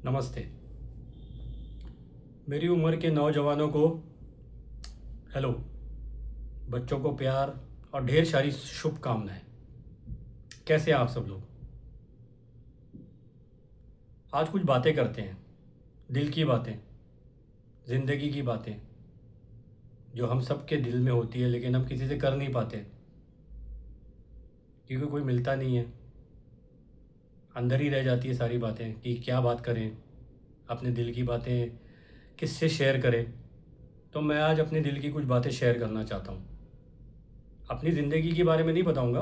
नमस्ते। मेरी उम्र के नौजवानों को हेलो, बच्चों को प्यार और ढेर सारी शुभकामनाएं। कैसे हैं आप सब लोग? आज कुछ बातें करते हैं, दिल की बातें, ज़िंदगी की बातें, जो हम सब के दिल में होती है लेकिन हम किसी से कर नहीं पाते क्योंकि कोई मिलता नहीं है। अंदर ही रह जाती है सारी बातें कि क्या बात करें, अपने दिल की बातें किससे शेयर करें। तो मैं आज अपने दिल की कुछ बातें शेयर करना चाहता हूँ। अपनी ज़िंदगी के बारे में नहीं बताऊँगा,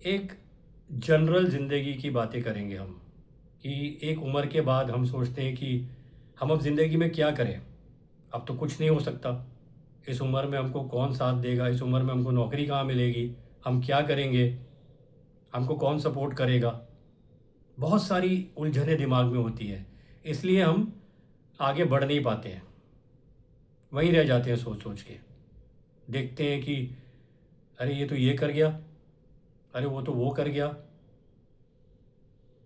एक जनरल ज़िंदगी की बातें करेंगे हम कि एक उम्र के बाद हम सोचते हैं कि हम अब ज़िंदगी में क्या करें। अब तो कुछ नहीं हो सकता। इस उम्र में हमको कौन साथ देगा, इस उम्र में हमको नौकरी कहाँ मिलेगी, हम क्या करेंगे, हमको कौन सपोर्ट करेगा। बहुत सारी उलझनें दिमाग में होती है, इसलिए हम आगे बढ़ नहीं पाते हैं, वहीं रह जाते हैं सोच सोच के। देखते हैं कि अरे ये तो ये कर गया, अरे वो तो वो कर गया।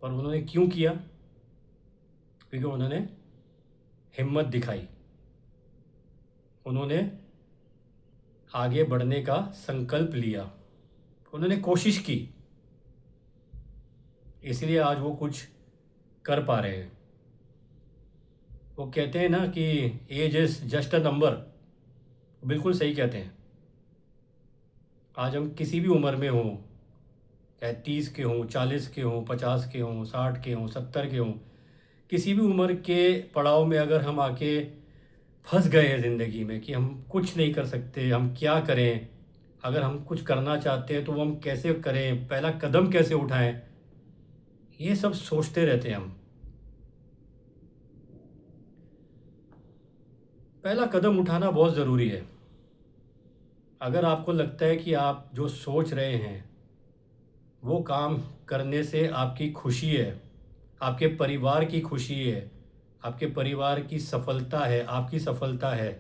पर उन्होंने क्यों किया? क्योंकि उन्होंने हिम्मत दिखाई, उन्होंने आगे बढ़ने का संकल्प लिया, उन्होंने कोशिश की, इसलिए आज वो कुछ कर पा रहे हैं। वो कहते हैं ना कि age is just a number, बिल्कुल सही कहते हैं। आज हम किसी भी उम्र में हों, चाहे 30 के हों, 40 के हों, 50 के हों, 60 के हों, 70 के हों, किसी भी उम्र के पड़ाव में अगर हम आके फंस गए हैं ज़िंदगी में कि हम कुछ नहीं कर सकते, हम क्या करें, अगर हम कुछ करना चाहते हैं तो वो हम कैसे करें, पहला कदम कैसे उठाएं, ये सब सोचते रहते हैं हम। पहला कदम उठाना बहुत ज़रूरी है। अगर आपको लगता है कि आप जो सोच रहे हैं वो काम करने से आपकी खुशी है, आपके परिवार की खुशी है, आपके परिवार की सफलता है, आपकी सफलता है,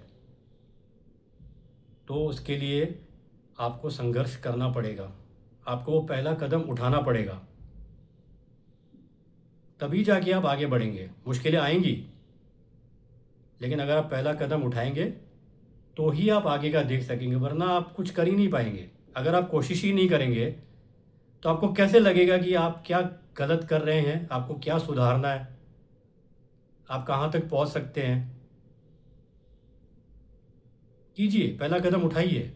तो उसके लिए आपको संघर्ष करना पड़ेगा, आपको वो पहला कदम उठाना पड़ेगा। तभी जाके आप आगे बढ़ेंगे। मुश्किलें आएंगी, लेकिन अगर आप पहला कदम उठाएंगे तो ही आप आगे का देख सकेंगे, वरना आप कुछ कर ही नहीं पाएंगे। अगर आप कोशिश ही नहीं करेंगे तो आपको कैसे लगेगा कि आप क्या गलत कर रहे हैं, आपको क्या सुधारना है, आप कहाँ तक पहुँच सकते हैं। कीजिए, पहला कदम उठाइए।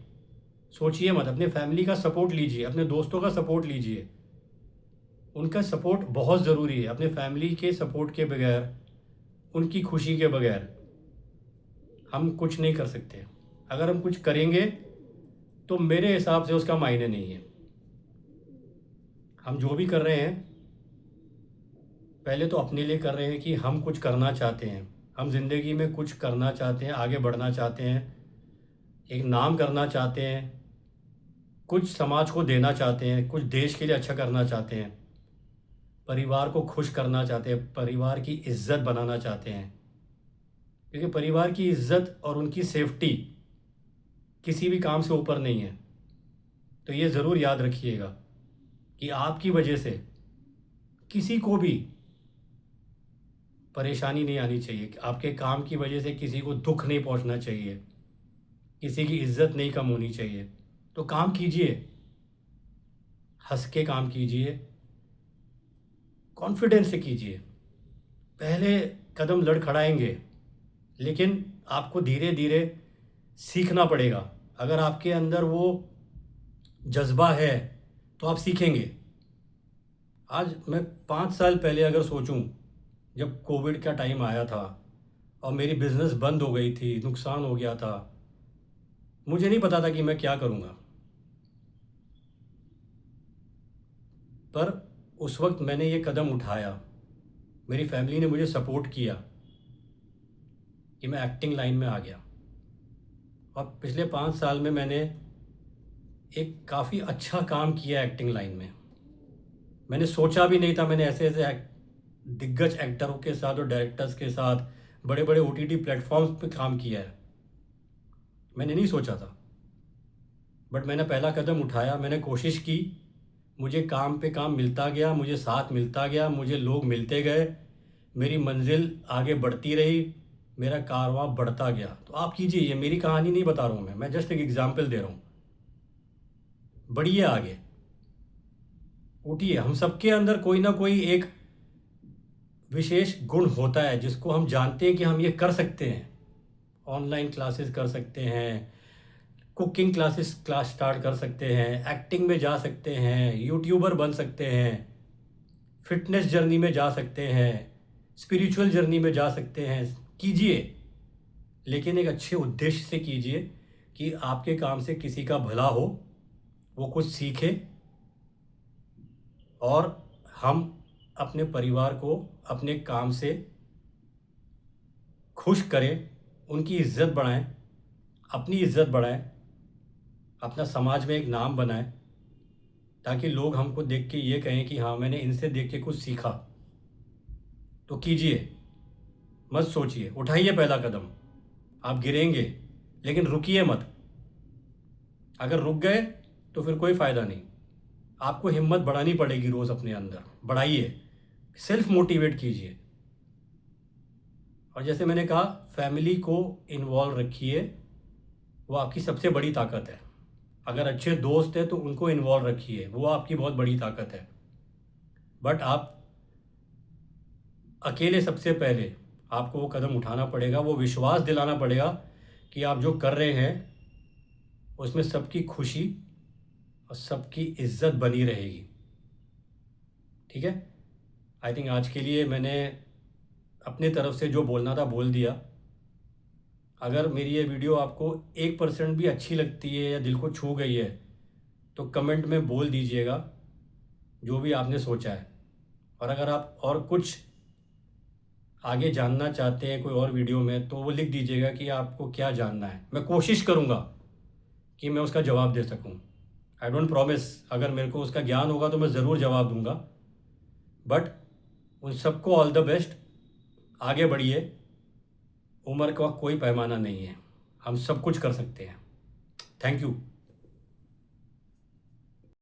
सोचिए मत, अपने फैमिली का सपोर्ट लीजिए, अपने दोस्तों का सपोर्ट लीजिए। उनका सपोर्ट बहुत ज़रूरी है। अपने फैमिली के सपोर्ट के बगैर, उनकी खुशी के बगैर हम कुछ नहीं कर सकते। अगर हम कुछ करेंगे तो मेरे हिसाब से उसका मायने नहीं है। हम जो भी कर रहे हैं पहले तो अपने लिए कर रहे हैं कि हम कुछ करना चाहते हैं, हम ज़िंदगी में कुछ करना चाहते हैं, आगे बढ़ना चाहते हैं, एक नाम करना चाहते हैं, कुछ समाज को देना चाहते हैं, कुछ देश के लिए अच्छा करना चाहते हैं, परिवार को खुश करना चाहते हैं, परिवार की इज्जत बनाना चाहते हैं। क्योंकि परिवार की इज्जत और उनकी सेफ्टी किसी भी काम से ऊपर नहीं है। तो ये ज़रूर याद रखिएगा कि आपकी वजह से किसी को भी परेशानी नहीं आनी चाहिए, आपके काम की वजह से किसी को दुख नहीं पहुंचना चाहिए, किसी की इज्जत नहीं कम होनी चाहिए। तो काम कीजिए, हंस के काम कीजिए, कॉन्फिडेंस से कीजिए। पहले कदम लड़खड़ाएंगे, लेकिन आपको धीरे धीरे सीखना पड़ेगा। अगर आपके अंदर वो जज्बा है तो आप सीखेंगे। आज मैं 5 साल पहले अगर सोचूं, जब कोविड का टाइम आया था और मेरी बिज़नेस बंद हो गई थी, नुकसान हो गया था, मुझे नहीं पता था कि मैं क्या करूँगा। पर उस वक्त मैंने ये कदम उठाया, मेरी फैमिली ने मुझे सपोर्ट किया कि मैं एक्टिंग लाइन में आ गया। और पिछले 5 साल में मैंने एक काफ़ी अच्छा काम किया एक्टिंग लाइन में। मैंने सोचा भी नहीं था, मैंने ऐसे ऐसे दिग्गज एक्टरों के साथ और डायरेक्टर्स के साथ बड़े बड़े ओटीटी प्लेटफॉर्म्स पे काम किया है। मैंने नहीं सोचा था, बट मैंने पहला कदम उठाया, मैंने कोशिश की, मुझे काम पे काम मिलता गया, मुझे साथ मिलता गया, मुझे लोग मिलते गए, मेरी मंजिल आगे बढ़ती रही, मेरा कारवां बढ़ता गया। तो आप कीजिए, ये मेरी कहानी नहीं बता रहा हूँ मैं जस्ट एक एग्जाम्पल दे रहा हूँ। बढ़िए आगे, उठिए। हम सबके अंदर कोई ना कोई एक विशेष गुण होता है जिसको हम जानते हैं कि हम ये कर सकते हैं। ऑनलाइन क्लासेस कर सकते हैं, कुकिंग क्लास स्टार्ट कर सकते हैं, एक्टिंग में जा सकते हैं, यूट्यूबर बन सकते हैं, फिटनेस जर्नी में जा सकते हैं, स्पिरिचुअल जर्नी में जा सकते हैं। कीजिए, लेकिन एक अच्छे उद्देश्य से कीजिए कि आपके काम से किसी का भला हो, वो कुछ सीखे, और हम अपने परिवार को अपने काम से खुश करें, उनकी इज्जत बढ़ाएं, अपनी इज्जत बढ़ाएं, अपना समाज में एक नाम बनाएं, ताकि लोग हमको देख के ये कहें कि हाँ, मैंने इनसे देख के कुछ सीखा। तो कीजिए, मत सोचिए, उठाइए पहला कदम। आप गिरेंगे लेकिन रुकिए मत। अगर रुक गए तो फिर कोई फ़ायदा नहीं। आपको हिम्मत बढ़ानी पड़ेगी, रोज़ अपने अंदर बढ़ाइए, सेल्फ मोटिवेट कीजिए। और जैसे मैंने कहा, फैमिली को इन्वॉल्व रखिए, वो आपकी सबसे बड़ी ताकत है। अगर अच्छे दोस्त हैं तो उनको इन्वॉल्व रखिए, वो आपकी बहुत बड़ी ताकत है। बट आप अकेले सबसे पहले आपको वो कदम उठाना पड़ेगा, वो विश्वास दिलाना पड़ेगा कि आप जो कर रहे हैं उसमें सबकी खुशी और सबकी इज्जत बनी रहेगी। ठीक है, आई थिंक आज के लिए मैंने अपने तरफ से जो बोलना था बोल दिया। अगर मेरी ये वीडियो आपको 1% भी अच्छी लगती है या दिल को छू गई है तो कमेंट में बोल दीजिएगा जो भी आपने सोचा है। और अगर आप और कुछ आगे जानना चाहते हैं कोई और वीडियो में, तो वो लिख दीजिएगा कि आपको क्या जानना है। मैं कोशिश करूँगा कि मैं उसका जवाब दे सकूँ। आई डोंट प्रॉमिस, अगर मेरे को उसका ज्ञान होगा तो मैं ज़रूर जवाब दूंगा। बट उन सबको ऑल द बेस्ट, आगे बढ़िए। उम्र का कोई पैमाना नहीं है, हम सब कुछ कर सकते हैं। Thank you.